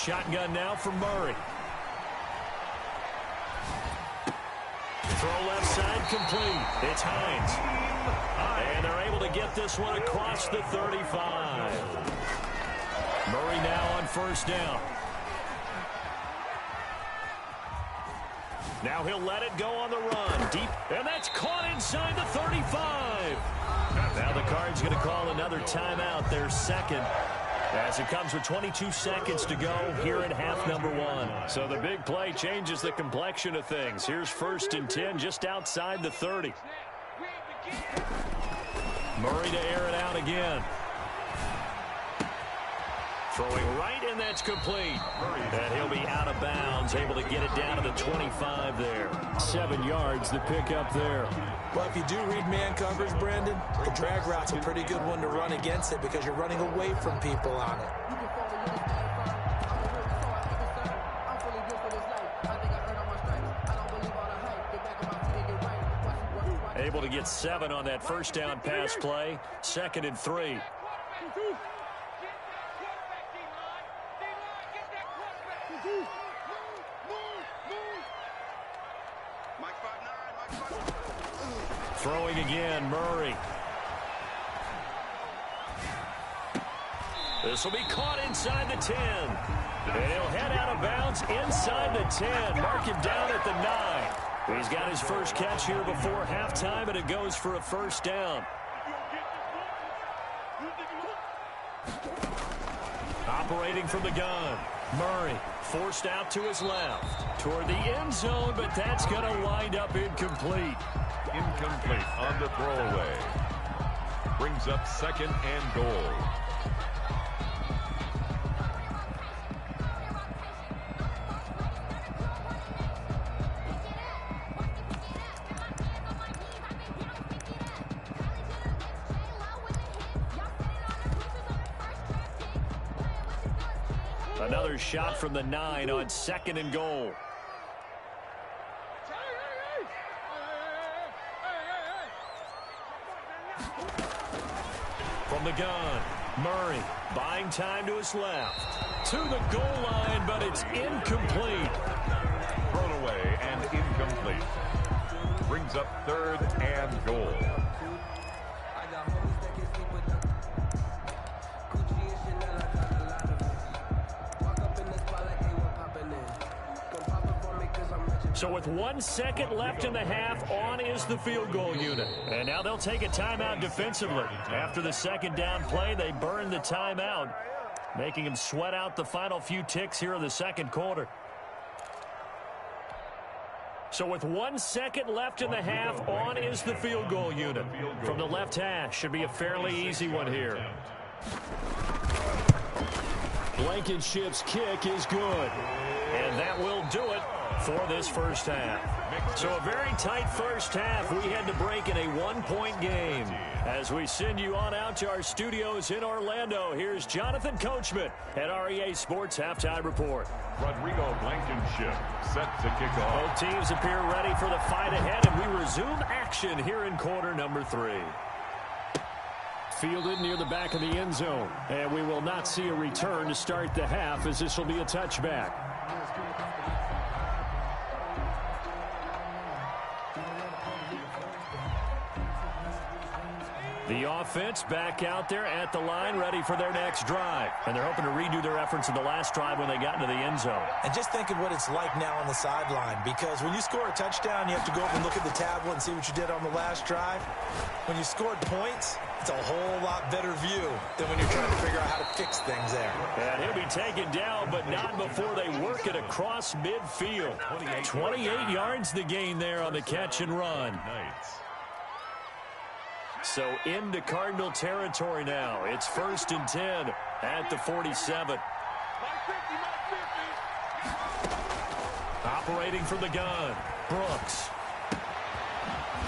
shotgun now for Murray. Throw left side complete. It's Hines. And they're able to get this one across the 35. Murray now on first down. Now he'll let it go on the run. Deep. And that's caught inside the 35. Now the Cards going to call another timeout, their second, as it comes with 22 seconds to go here in half number one. So the big play changes the complexion of things. Here's 1st and 10 just outside the 30. Murray to air it out again. Throwing right, and that's complete. And he'll be out of bounds, able to get it down to the 25 there. 7 yards, the pickup there. Well, if you do read man coverage, Brandon, the drag route's a pretty good one to run against it because you're running away from people on it. Able to get 7 on that first down pass play. 2nd and 3. Throwing again, Murray. This will be caught inside the 10. And he'll head out of bounds inside the 10. Mark him down at the 9. He's got his first catch here before halftime, and it goes for a first down. Operating from the gun. Murray forced out to his left. Toward the end zone, but that's going to wind up incomplete. Incomplete on the throwaway. Brings up 2nd and goal. Another shot from the 9 on 2nd and goal. From the gun, Murray buying time to his left. To the goal line, but it's incomplete. Thrown away and incomplete. Brings up 3rd and goal. So with 1 second left in the half, on is the field goal unit. And now they'll take a timeout defensively. After the second down play, they burn the timeout, making them sweat out the final few ticks here in the second quarter. So with 1 second left in the half, on is the field goal unit. From the left hash, should be a fairly easy one here. Blankenship's kick is good. And that will do it for this first half. So a very tight first half. We had to break in a 1-point game. As we send you on out to our studios in Orlando, here's Jonathan Coachman at REA Sports Halftime Report. Rodrigo Blankenship set to kick off. Both teams appear ready for the fight ahead, and we resume action here in quarter number 3. Fielded near the back of the end zone. And we will not see a return to start the half, as this will be a touchback. The offense back out there at the line, ready for their next drive. And they're hoping to redo their efforts in the last drive when they got into the end zone. And just think of what it's like now on the sideline, because when you score a touchdown, you have to go up and look at the tablet and see what you did on the last drive. When you scored points, it's a whole lot better view than when you're trying to figure out how to fix things there. And he'll be taken down, but not before they work it across midfield. 28 yards the gain there on the catch and run. So into Cardinal territory now. It's 1st and 10 at the 47. Operating from the gun, Brooks.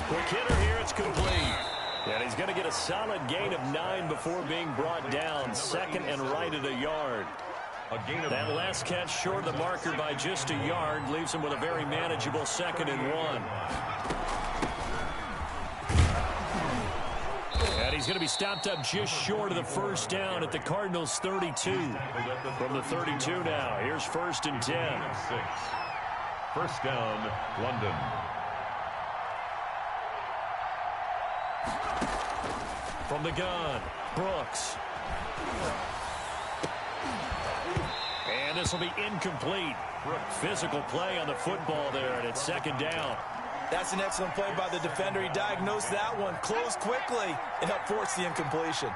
Quick hitter here, it's complete. And he's going to get a solid gain of 9 before being brought down. 2nd and right at a yard. That last catch short of the marker by just a yard leaves him with a very manageable 2nd and 1. And he's he's going to be stopped up just short of the first down at the Cardinals' 32. From the 32 now, here's 1st and 10. 6. First down, London. From the gun, Brooks. And this will be incomplete. Physical play on the football there, and it's 2nd down. That's an excellent play by the defender. He diagnosed that one, closed quickly, and helped force the incompletion.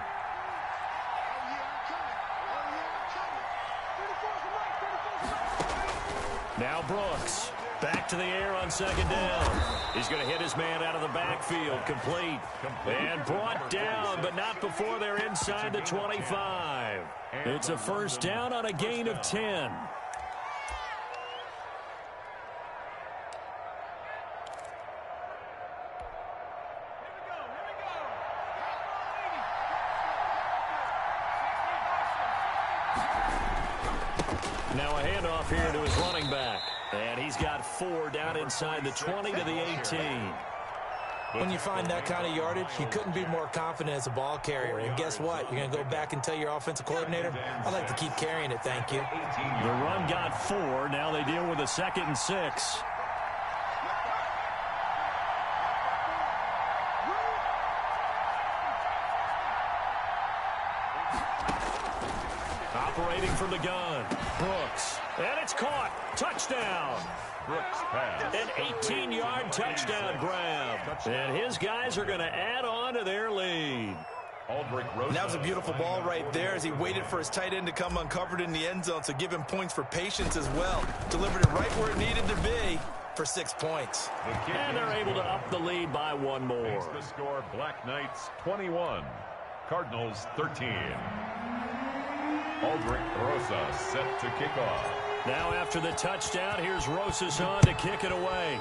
Now Brooks, back to the air on 2nd down. He's going to hit his man out of the backfield, complete. And brought down, but not before they're inside the 25. It's a 1st down on a gain of 10. Now a handoff here to his running back. And he's got 4 down inside the 20 to the 18. When you find that kind of yardage, you couldn't be more confident as a ball carrier. And guess what? You're going to go back and tell your offensive coordinator, I'd like to keep carrying it, thank you. The run got 4. Now they deal with a 2nd and 6. Operating from the gun, Brooks. And it's caught. Touchdown. Brooks pass. An 18-yard touchdown grab. And his guys are going to add on to their lead. And that was a beautiful ball right there as he waited for his tight end to come uncovered in the end zone, so give him points for patience as well. Delivered it right where it needed to be for 6 points. And they're able to up the lead by 1 more. Makes the score Black Knights 21, Cardinals 13. Aldrich Rosa set to kick off. Now after the touchdown, here's Rosas on to kick it away.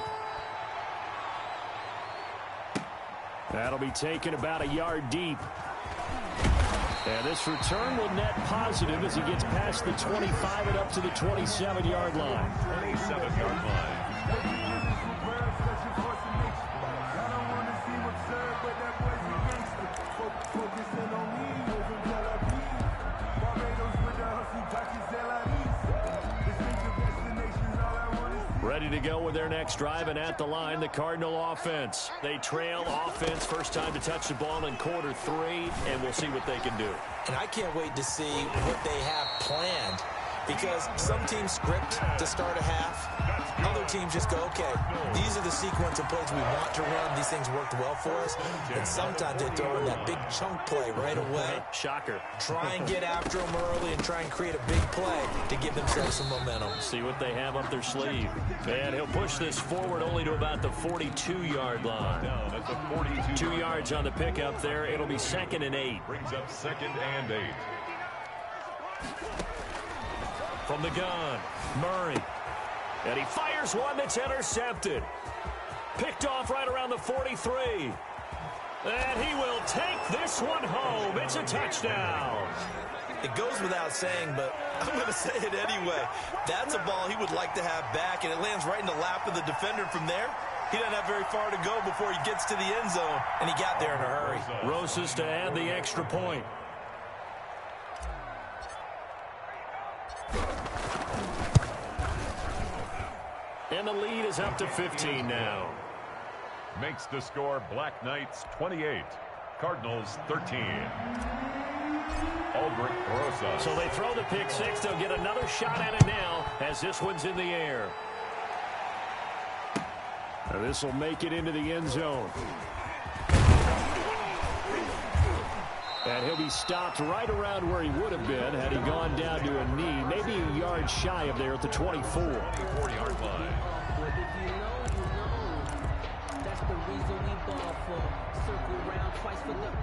That'll be taken about a yard deep. And this return will net positive as he gets past the 25 and up to the 27-yard line. 27-yard line. Ready to go with their next drive, and at the line, the Cardinal offense. They trail offense, first time to touch the ball in quarter 3, and we'll see what they can do. And I can't wait to see what they have planned, because some teams script to start a half. Other teams just go, okay, these are the sequence of plays we want to run. These things worked well for us. And sometimes they throw in that big chunk play right away. Shocker. Try and get after them early and try and create a big play to give themselves some momentum. See what they have up their sleeve. And he'll push this forward only to about the 42-yard line. Down at the 42. 2 yards on the pickup there. It'll be 2nd and 8. Brings up 2nd and 8. From the gun, Murray. And he fires one that's intercepted. Picked off right around the 43. And he will take this one home. It's a touchdown. It goes without saying, but I'm going to say it anyway. That's a ball he would like to have back, and it lands right in the lap of the defender from there. He doesn't have very far to go before he gets to the end zone, and he got there in a hurry. Rosas to add the extra point. And the lead is up to 15 now. Makes the score Black Knights 28, Cardinals 13. Aldrich Rosa. So they throw the pick 6. They'll get another shot at it now as this one's in the air. Now this will make it into the end zone. And he'll be stopped right around where he would have been had he gone down to a knee, maybe a yard shy of there at the 24. 40-yard line.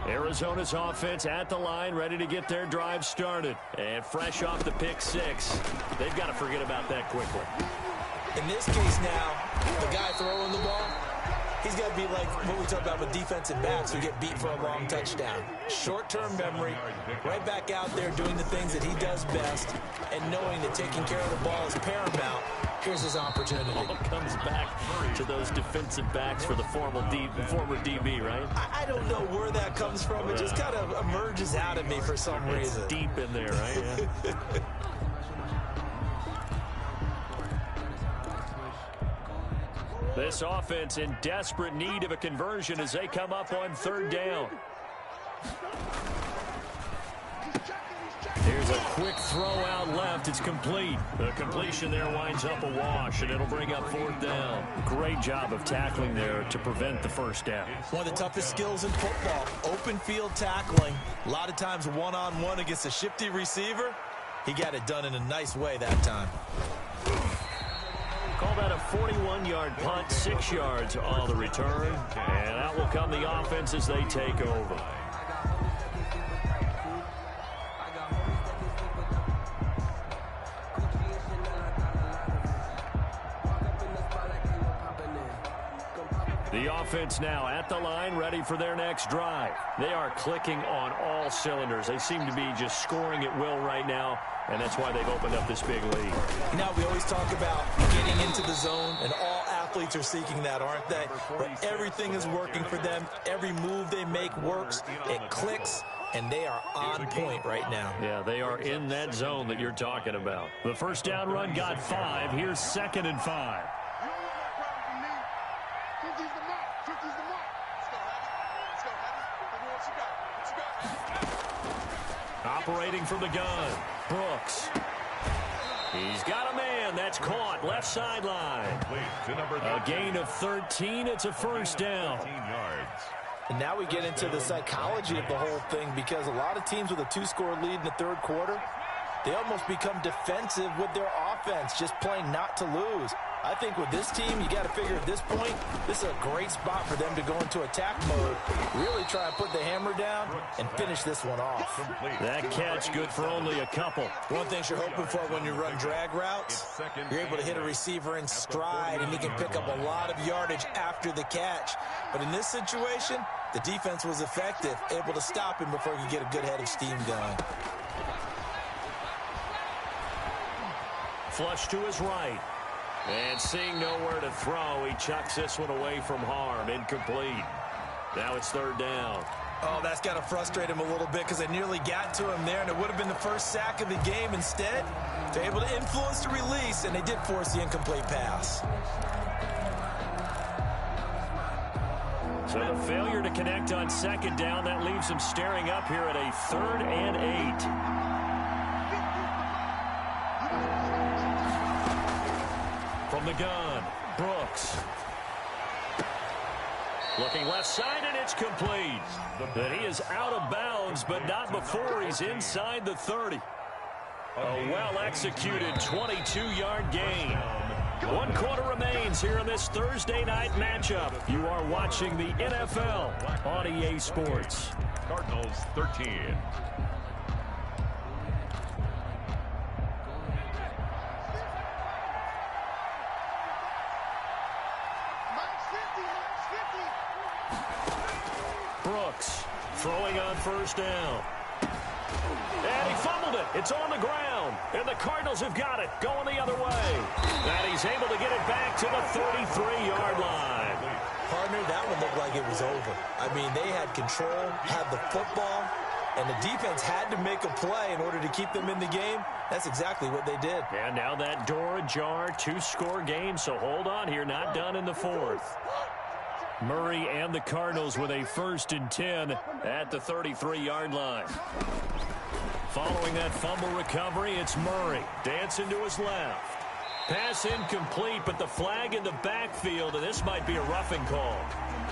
Arizona's offense at the line, ready to get their drive started. And fresh off the pick 6. They've got to forget about that quickly. In this case now, the guy throwing the ball, he's got to be like what we talk about with defensive backs who get beat for a long touchdown. Short-term memory, right back out there doing the things that he does best, and knowing that taking care of the ball is paramount Here's his opportunity. All comes back to those defensive backs for the former DB, right? I don't know where that comes from. It just kind of emerges out of me for some reason. It's deep in there, right? Yeah. This offense in desperate need of a conversion as they come up on third down. Here's a quick throw out left. It's complete. The completion there winds up a wash, and it'll bring up fourth down. Great job of tackling there to prevent the first down. One of the toughest skills in football, open field tackling. A lot of times one-on-one against a shifty receiver. He got it done in a nice way that time. Call that a 41-yard punt, 6 yards on the return. And out will come the offense as they take over. The offense now at the line, ready for their next drive. They are clicking on all cylinders. They seem to be just scoring at will right now, and that's why they've opened up this big lead. Now, we always talk about getting into the zone, and all athletes are seeking that, aren't they? But everything is working for them. Every move they make works. It clicks, and they are on point right now. Yeah, they are in that zone that you're talking about. The first down run got 5. Here's 2nd and 5. Operating from the gun, Brooks. He's got a man. That's caught. Left sideline. A gain of 13. It's a first down. And now we get into the psychology of the whole thing, because a lot of teams with a 2-score lead in the third quarter, they almost become defensive with their offense, just playing not to lose. I think with this team, you got to figure at this point, this is a great spot for them to go into attack mode, really try and put the hammer down and finish this one off. That catch good for only a couple. One thing you're hoping for when you run drag routes, you're able to hit a receiver in stride, and he can pick up a lot of yardage after the catch. But in this situation, the defense was effective, able to stop him before he could get a good head of steam going. Flush to his right. And seeing nowhere to throw, he chucks this one away from harm. Incomplete. Now it's third down. Oh, that's got to frustrate him a little bit, because they nearly got to him there, and it would have been the first sack of the game. Instead, they're able to influence the release, and they did force the incomplete pass. So the failure to connect on second down, that leaves them staring up here at a 3rd and 8. From the gun, Brooks. Looking left side, and it's complete. But he is out of bounds, but not before he's inside the 30. A well-executed 22-yard gain. 1 quarter remains here in this Thursday night matchup. You are watching the NFL on EA Sports. Cardinals 13. Brooks throwing on first down. And he fumbled it. It's on the ground. And the Cardinals have got it going the other way. And he's able to get it back to the 33-yard line. Partner, that one looked like it was over. I mean, they had control, had the football, and the defense had to make a play in order to keep them in the game. That's exactly what they did. And now that door ajar, 2-score game. So hold on here, not done in the 4th. Murray and the Cardinals with a 1st and 10 at the 33-yard line. Following that fumble recovery, it's Murray dancing to his left. Pass incomplete, but the flag in the backfield, and this might be a roughing call.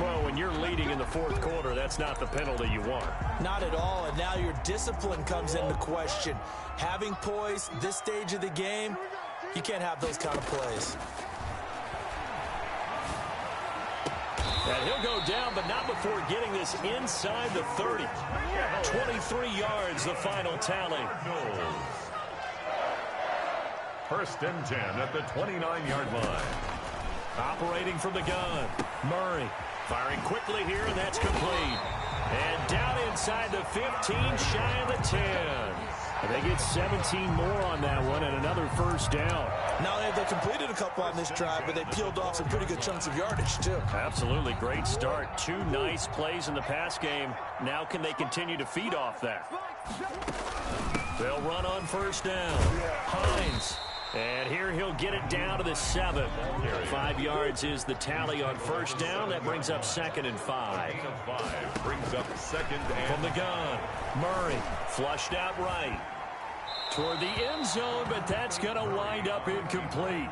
Well, when you're leading in the 4th quarter, that's not the penalty you want. Not at all, and now your discipline comes into question. Having poise this stage of the game, you can't have those kind of plays. And he'll go down, but not before getting this inside the 30. 23 yards, the final tally. First and 10 at the 29-yard line. Operating from the gun, Murray firing quickly here, and that's complete. And down inside the 15, shy of the 10. They get 17 more on that one and another first down. Not only have they completed a couple on this drive, but they peeled off some pretty good chunks of yardage, too. Absolutely great start. 2 nice plays in the pass game. Now can they continue to feed off that? They'll run on first down. Hines. And here he'll get it down to the 7. 5 yards is the tally on first down. That brings up 2nd and 5. Brings up 2nd and from the gun. Murray flushed out right toward the end zone, but that's going to wind up incomplete.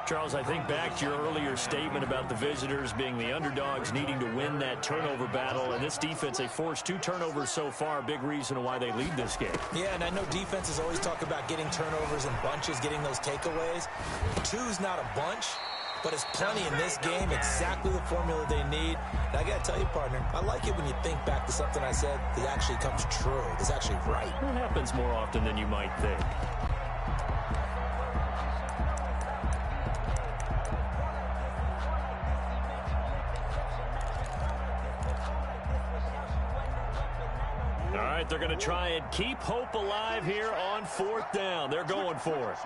Charles, I think back to your earlier statement about the visitors being the underdogs needing to win that turnover battle. And this defense, they forced 2 turnovers so far. Big reason why they lead this game. Yeah, and I know defenses always talk about getting turnovers in bunches, getting those takeaways. 2's not a bunch, but it's plenty in this game. Exactly the formula they need. And I got to tell you, partner, I like it when you think back to something I said that actually comes true. It's actually right. It happens more often than you might think. All right, they're going to try and keep hope alive here on 4th down. They're going for it.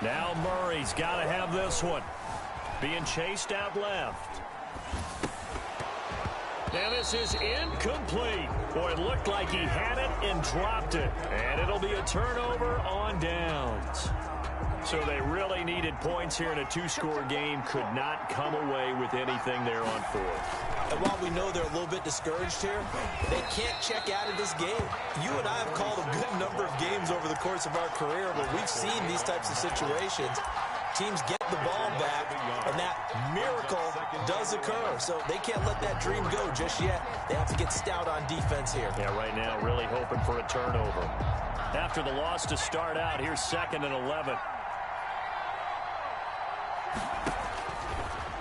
Now Murray's got to have this one. Being chased out left. Now this is incomplete. Boy, it looked like he had it and dropped it. And it'll be a turnover on downs. So they really needed points here in a 2-score game. Could not come away with anything there on 4th. And while we know they're a little bit discouraged here, they can't check out of this game. You and I have called a good number of games over the course of our career where we've seen these types of situations. Teams get the ball back, and that miracle does occur. So they can't let that dream go just yet. They have to get stout on defense here. Yeah, right now really hoping for a turnover. After the loss to start out, here's 2nd and 11.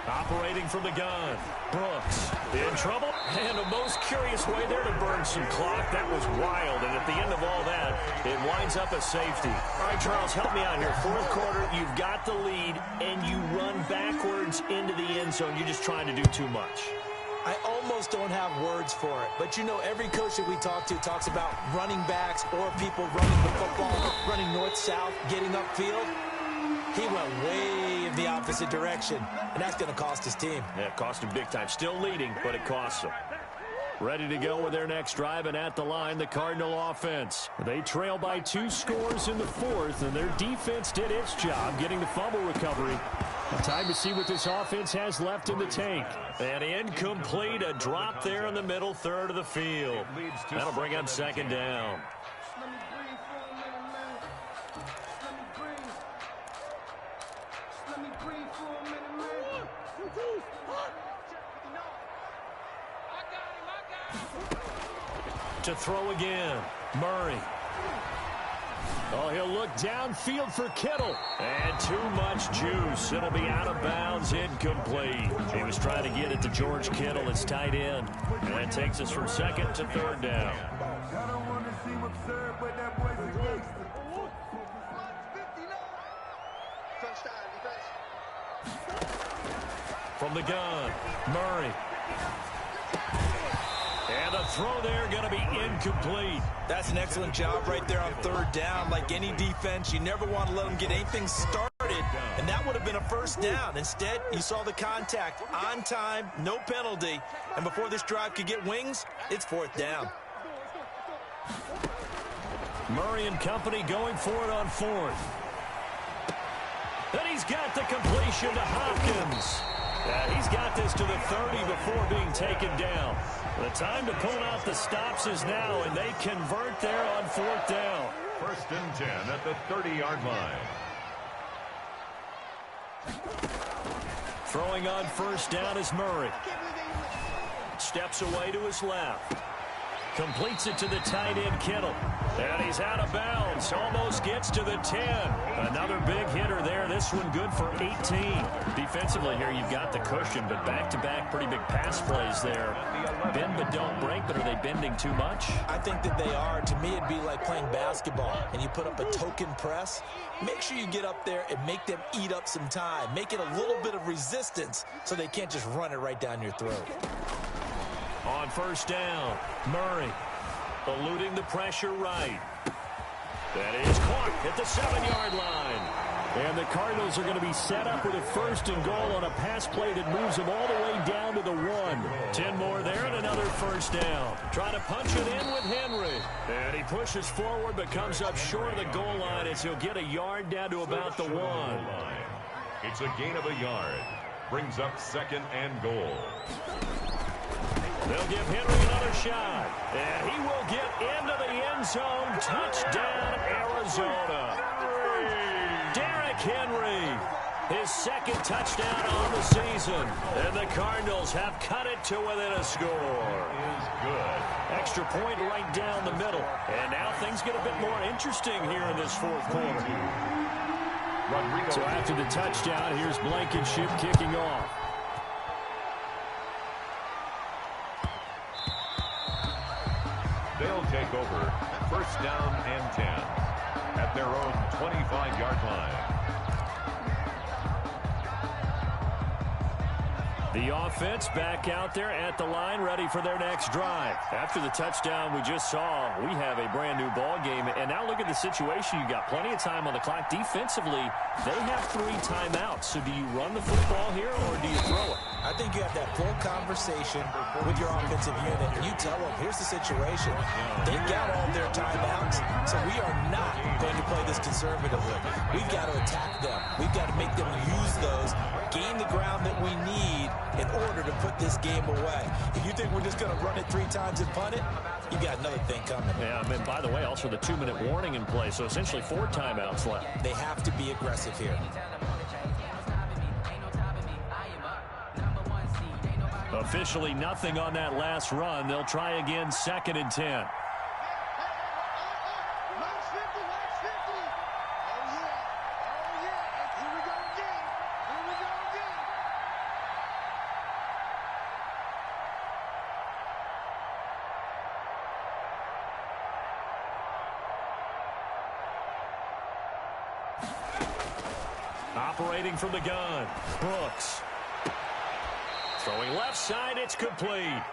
Operating from the gun. Brooks in trouble. And a most curious way there to burn some clock. That was wild. And at the end of all that, it winds up a safety. All right, Charles, help me out here. 4th quarter, you've got the lead, and you run backwards into the end zone. You're just trying to do too much. I almost don't have words for it. But, you know, every coach that we talk to talks about running backs or people running the football, running north-south, getting upfield. He went way in the opposite direction, and that's going to cost his team. Yeah, it cost him big time. Still leading, but it costs him. Ready to go with their next drive, and at the line, the Cardinal offense. They trail by 2 scores in the 4th, and their defense did its job getting the fumble recovery. Time to see what this offense has left in the tank. And incomplete, a drop there in the middle third of the field. That'll bring up 2nd down. To throw again, Murray. Oh, he'll look downfield for Kittle. And too much juice. It'll be out of bounds, incomplete. He was trying to get it to George Kittle, his tight end. And that takes us from 2nd to 3rd down. From the gun, Murray. And the throw there going to be incomplete. That's an excellent job right there on 3rd down. Like any defense, you never want to let them get anything started, and that would have been a first down. Instead, you saw the contact on time, no penalty, and before this drive could get wings, it's 4th down. Murray and company going for it on 4th. And he's got the completion to Hopkins. He's got this to the 30 before being taken down. The time to pull out the stops is now, and they convert there on 4th down. 1st and 10 at the 30-yard line. Throwing on 1st down is Murray. Steps away to his left. Completes it to the tight end, Kittle. And he's out of bounds. Almost gets to the 10. Another big hitter there. This one good for 18. Defensively here, you've got the cushion, but back-to-back pretty big pass plays there. Bend but don't break, but are they bending too much? I think that they are. To me, it'd be like playing basketball, and you put up a token press. Make sure you get up there and make them eat up some time. Make it a little bit of resistance so they can't just run it right down your throat. On first down, Murray eluding the pressure right. That is caught at the 7-yard line. And the Cardinals are going to be set up with a 1st and goal on a pass play that moves them all the way down to the 1. 10 more there and another 1st down. Trying to punch it in with Henry. And he pushes forward but comes up short of the goal line as he'll get a yard down to about the 1. It's a gain of a yard. Brings up 2nd and goal. They'll give Henry another shot. And he will get into the end zone. Touchdown, Arizona. Derrick Henry, his 2nd touchdown on the season. And the Cardinals have cut it to within a score. Is good. Extra point right down the middle. And now things get a bit more interesting here in this 4th quarter. So after the touchdown, here's Blankenship kicking off. They'll take over 1st down and 10 at their own 25-yard line. The offense back out there at the line, ready for their next drive. After the touchdown we just saw, we have a brand-new ball game. And now look at the situation. You've got plenty of time on the clock. Defensively, they have 3 timeouts. So do you run the football here or do you throw it? I think you have that full conversation with your offensive unit, and you tell them, here's the situation. They've got all their timeouts, so we are not going to play this conservatively. We've got to attack them. We've got to make them use those, gain the ground that we need in order to put this game away. If you think we're just going to run it 3 times and punt it, you got another thing coming. Yeah, and by the way, also the 2-minute warning in play, so essentially 4 timeouts left. They have to be aggressive here. Officially nothing on that last run. They'll try again, 2nd and 10. Operating from the gun, Brooks. Throwing left side, it's complete.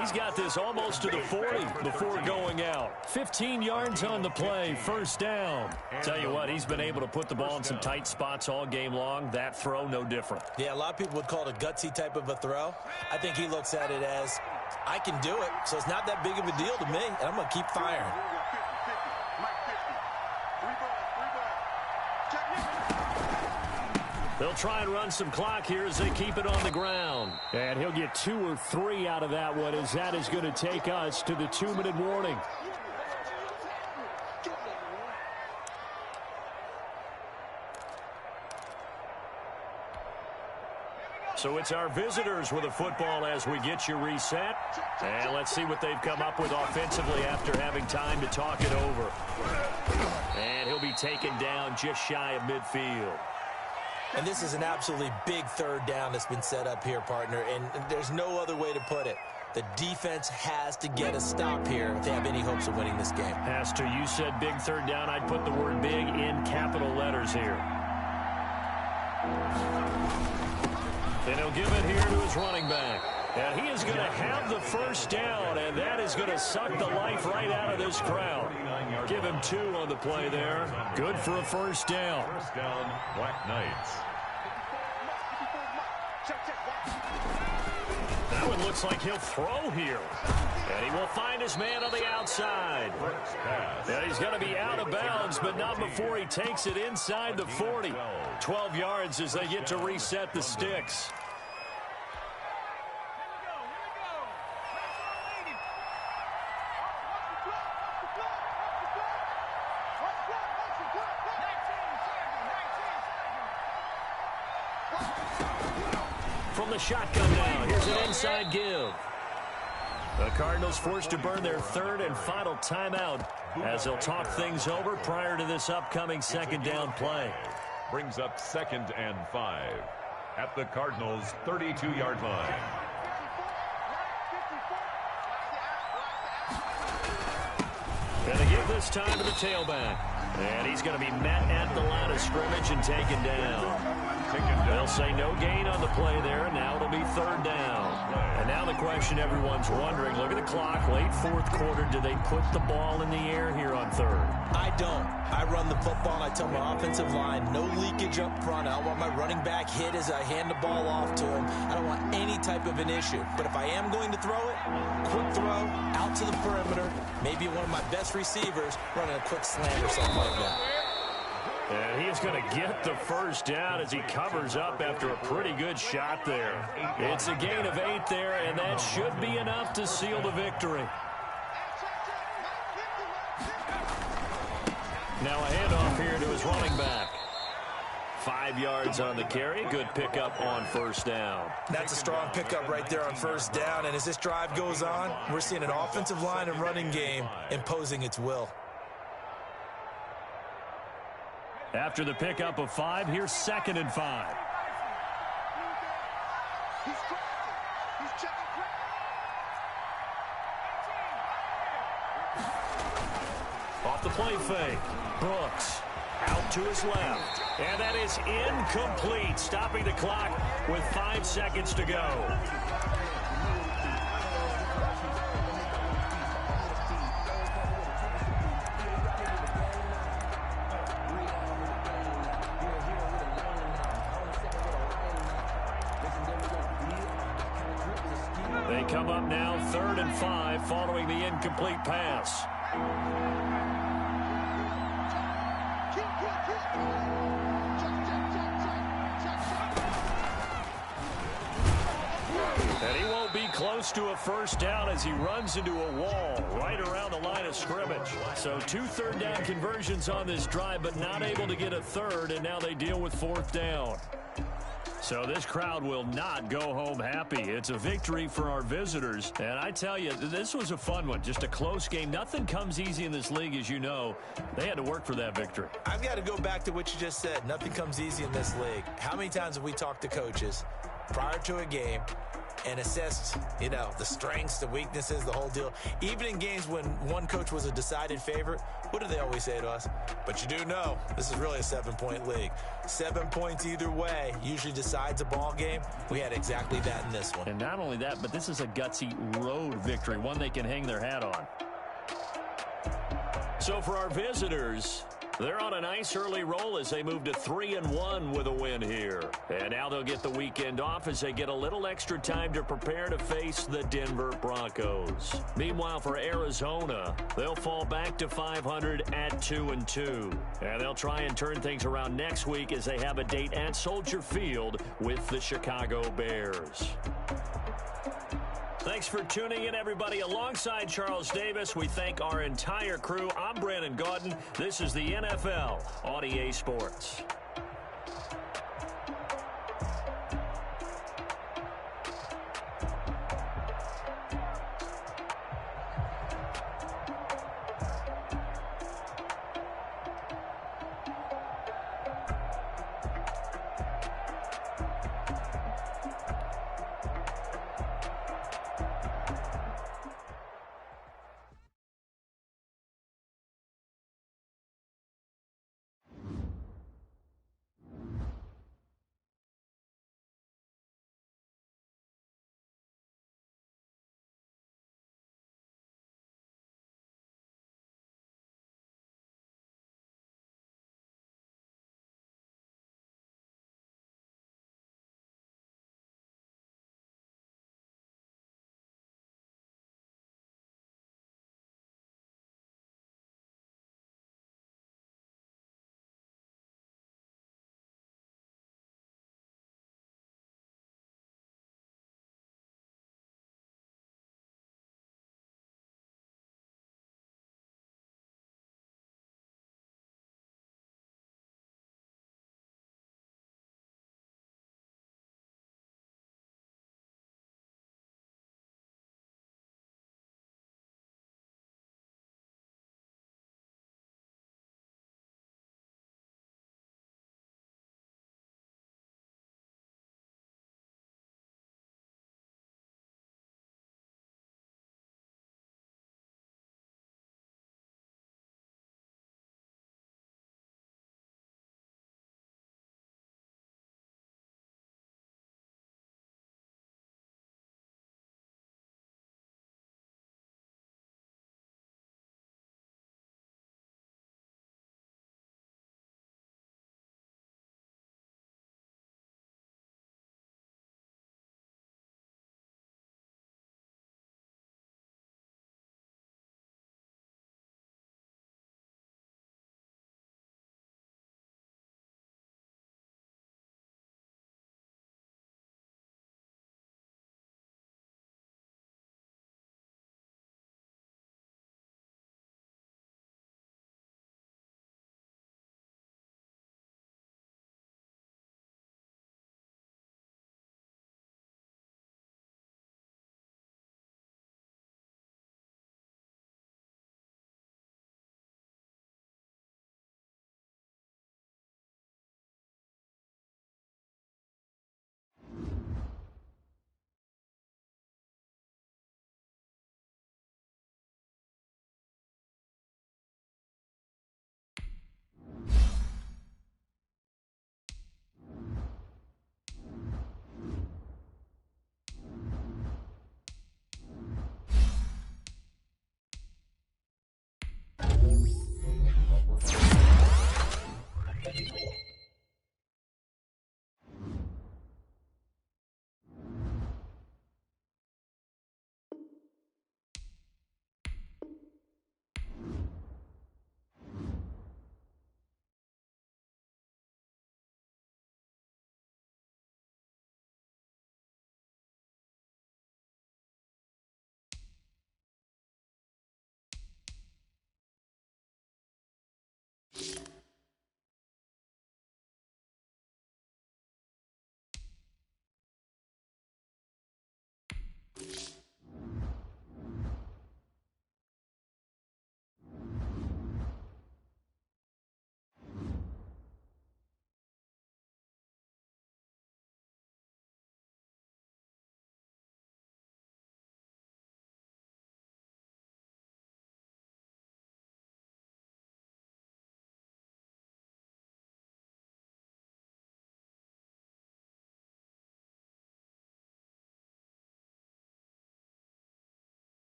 He's got this almost to the 40 before going out. 15 yards on the play, 1st down. Tell you what, he's been able to put the ball in some tight spots all game long. That throw, no different. Yeah, a lot of people would call it a gutsy type of a throw. I think he looks at it as, I can do it, so it's not that big of a deal to me, and I'm going to keep firing. They'll try and run some clock here as they keep it on the ground. And he'll get 2 or 3 out of that one, as that is going to take us to the 2-minute warning. So it's our visitors with the football as we get you reset. And let's see what they've come up with offensively after having time to talk it over. And he'll be taken down just shy of midfield. And this is an absolutely big 3rd down that's been set up here, partner, and there's no other way to put it. The defense has to get a stop here if they have any hopes of winning this game. Has to. You said big 3rd down. I'd put the word big in capital letters here. And he'll give it here to his running back. And he is going to have the 1st down, and that is going to suck the life right out of this crowd. Give him 2 on the play there. Good for a 1st down. 1st down, Black Knights. That one looks like he'll throw here. And he will find his man on the outside. And he's going to be out of bounds, but not before he takes it inside the 40. 12 yards as they get to reset the sticks. From the shotgun now, here's an inside give. The Cardinals forced to burn their third and final timeout as they'll talk things over prior to this upcoming second down play. Brings up 2nd and 5 at the Cardinals' 32-yard line. And they give this time to the tailback. And he's going to be met at the line of scrimmage and taken down. They'll say no gain on the play there, and now it'll be 3rd down. And now the question everyone's wondering, look at the clock, late 4th quarter, do they put the ball in the air here on 3rd? I don't. I run the football, and I tell my offensive line, no leakage up front. I don't want my running back hit as I hand the ball off to him. I don't want any type of an issue. But if I am going to throw it, quick throw, out to the perimeter, maybe one of my best receivers running a quick slant or something like that. And he is going to get the first down as he covers up after a pretty good shot there. It's a gain of 8 there, and that should be enough to seal the victory. Now a handoff here to his running back. 5 yards on the carry. Good pickup on 1st down. That's a strong pickup right there on 1st down. And as this drive goes on, we're seeing an offensive line and running game imposing its will. After the pickup of 5, here's 2nd and 5. Off the play fake. Brooks out to his left. And that is incomplete, stopping the clock with 5 seconds to go. They come up now 3rd and 5 following the incomplete pass. And he won't be close to a 1st down as he runs into a wall right around the line of scrimmage. So 2 3rd down conversions on this drive, but not able to get a 3rd, and now they deal with 4th down. So this crowd will not go home happy. It's a victory for our visitors. And I tell you, this was a fun one. Just a close game. Nothing comes easy in this league, as you know. They had to work for that victory. I've got to go back to what you just said. Nothing comes easy in this league. How many times have we talked to coaches prior to a game and assessed, the strengths, the weaknesses, the whole deal? Even in games when one coach was a decided favorite, what do they always say to us? But you do know, this is really a 7-point league. 7 points either way usually decides a ball game. We had exactly that in this one. And not only that, but this is a gutsy road victory, one they can hang their hat on. So for our visitors, they're on a nice early roll as they move to 3-1 with a win here. And now they'll get the weekend off as they get a little extra time to prepare to face the Denver Broncos. Meanwhile, for Arizona, they'll fall back to 500 at 2-2. And they'll try and turn things around next week as they have a date at Soldier Field with the Chicago Bears. Thanks for tuning in, everybody. Alongside Charles Davis, we thank our entire crew. I'm Brandon Gaudin. This is the NFL on EA Sports.